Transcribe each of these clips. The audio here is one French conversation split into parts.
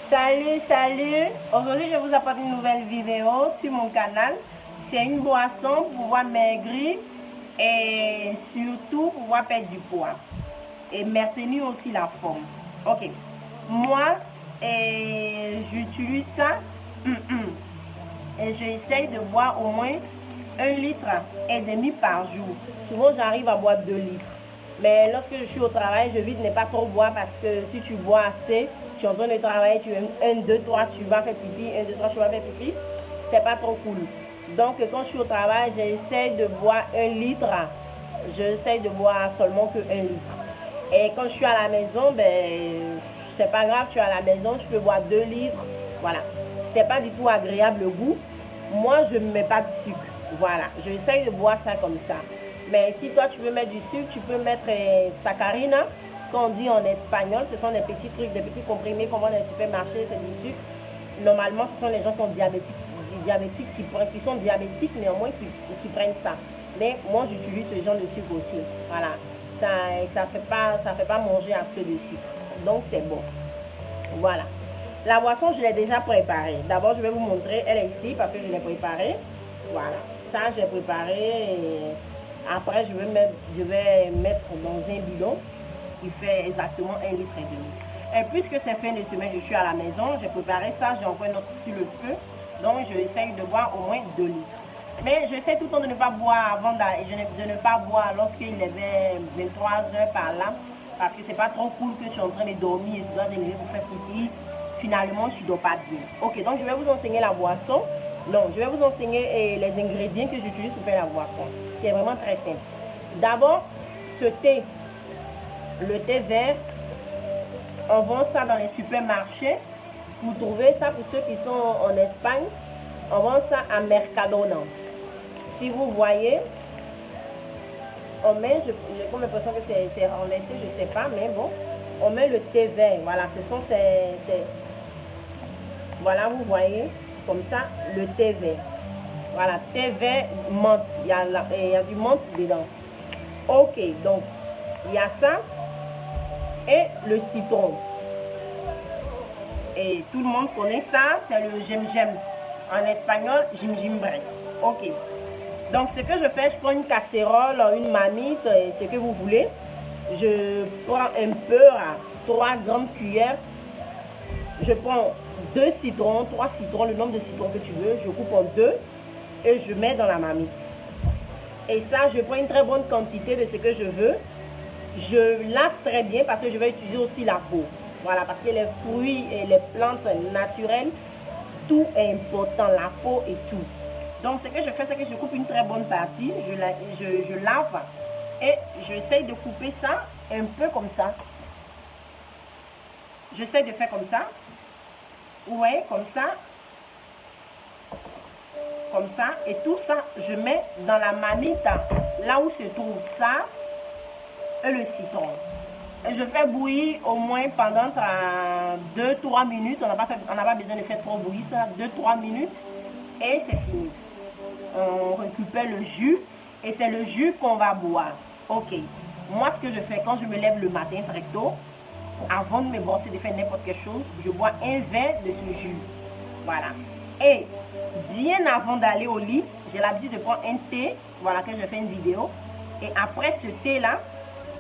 Salut. Aujourd'hui, je vous apporte une nouvelle vidéo sur mon canal. C'est une boisson pour pouvoir maigrir et surtout pour pouvoir perdre du poids et maintenir aussi la forme. Ok. Moi, j'utilise ça et j'essaye de boire au moins 1,5 litre par jour. Souvent, j'arrive à boire 2 litres. Mais lorsque je suis au travail, j'évite de ne pas trop boire parce que si tu bois assez, tu es en train de travailler, tu 1, 2, 3, tu vas faire pipi, 1, 2, 3, tu vas faire pipi, c'est pas trop cool. Donc quand je suis au travail, j'essaie de boire 1 litre. J'essaie de boire seulement que 1 litre. Et quand je suis à la maison, ben c'est pas grave, tu es à la maison, tu peux boire 2 litres. Voilà. C'est pas du tout agréable le goût. Moi, je ne mets pas de sucre. Voilà. J'essaie de boire ça comme ça. Mais si toi tu veux mettre du sucre, tu peux mettre saccharina, qu'on dit en espagnol. Ce sont des petits trucs, des petits comprimés qu'on vend dans les supermarchés, c'est du sucre. Normalement, ce sont les gens qui ont qui sont diabétiques, néanmoins qui prennent ça. Mais moi, j'utilise ce genre de sucre aussi. Voilà. Ça fait pas manger assez de sucre. Donc, c'est bon. Voilà. La boisson, je l'ai déjà préparée. D'abord, je vais vous montrer. Elle est ici parce que je l'ai préparée. Voilà. Ça, j'ai préparé. Après, je vais mettre dans un bidon qui fait exactement 1,5 litre. Et puisque c'est fin de semaine, je suis à la maison, j'ai préparé ça, j'ai encore une autre sur le feu. Donc, je essaye de boire au moins 2 litres. Mais j'essaie tout le temps de ne pas boire avant de ne pas boire lorsqu'il est 23 h par là. Parce que c'est pas trop cool que tu es en train de dormir et tu dois te lever pour faire pipi. Finalement, tu ne dors pas bien. Ok, donc je vais vous enseigner la boisson. Non, je vais vous enseigner les ingrédients que j'utilise pour faire la boisson, qui est vraiment très simple. D'abord, ce thé, le thé vert, on vend ça dans les supermarchés. Vous trouvez ça pour ceux qui sont en Espagne, on vend ça à Mercadona. Si vous voyez, on met, j'ai comme l'impression que c'est renversé, je ne sais pas, mais bon, on met le thé vert. Voilà, ce sont voilà, vous voyez. Comme ça, le thé vert. Voilà, thé vert menthe. Il y a du menthe dedans. Ok, donc, il y a ça et le citron. Et tout le monde connaît ça, c'est le gingembre. En espagnol, gingembre. Ok. Donc, ce que je fais, je prends une casserole, une marmite, ce que vous voulez. Je prends un peu à 3 grandes cuillères. Je prends 2 citrons, 3 citrons, le nombre de citrons que tu veux. Je coupe en 2 et je mets dans la marmite. Et ça, je prends une très bonne quantité de ce que je veux. Je lave très bien parce que je vais utiliser aussi la peau. Voilà, parce que les fruits et les plantes naturelles, tout est important, la peau et tout. Donc, ce que je fais, c'est que je coupe une très bonne partie. Je lave et j'essaye de couper ça un peu comme ça. J'essaie de faire comme ça. Vous voyez, comme ça, et tout ça, je mets dans la marmite, là où se trouve ça, et le citron. Et je fais bouillir au moins pendant 2-3 minutes, on n'a pas besoin de faire trop bouillir ça, 2-3 minutes, et c'est fini. On récupère le jus, et c'est le jus qu'on va boire. Ok, moi ce que je fais quand je me lève le matin très tôt, avant de me brosser, de faire n'importe quelle chose, je bois un verre de ce jus. Voilà. Et bien avant d'aller au lit, j'ai l'habitude de prendre un thé. Voilà, que je fais une vidéo. Et après ce thé-là,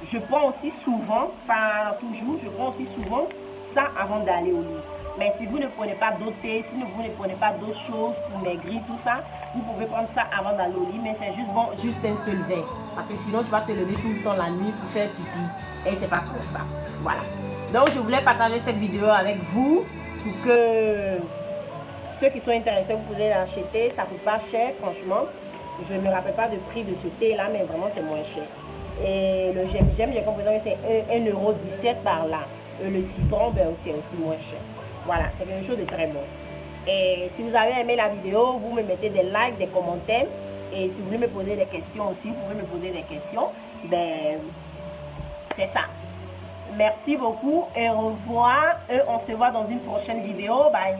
je prends aussi souvent, pas toujours, je prends aussi souvent ça avant d'aller au lit. Mais si vous ne prenez pas d'autres thé, si vous ne prenez pas d'autres choses pour maigrir, tout ça, vous pouvez prendre ça avant d'aller au lit. Mais c'est juste bon, juste un seul verre. Parce que sinon, tu vas te lever tout le temps la nuit pour faire pipi. Et c'est pas trop ça. Voilà. Donc, je voulais partager cette vidéo avec vous pour que ceux qui sont intéressés, vous pouvez l'acheter. Ça ne coûte pas cher, franchement. Je ne me rappelle pas le prix de ce thé-là, mais vraiment, c'est moins cher. Et le gingembre, j'ai compris que c'est 1,17 € par là. Et le citron, ben, c'est aussi moins cher. Voilà, c'est quelque chose de très bon. Et si vous avez aimé la vidéo, vous me mettez des likes, des commentaires. Et si vous voulez me poser des questions aussi, vous pouvez me poser des questions. Ben, c'est ça. Merci beaucoup et au revoir. Et on se voit dans une prochaine vidéo. Bye.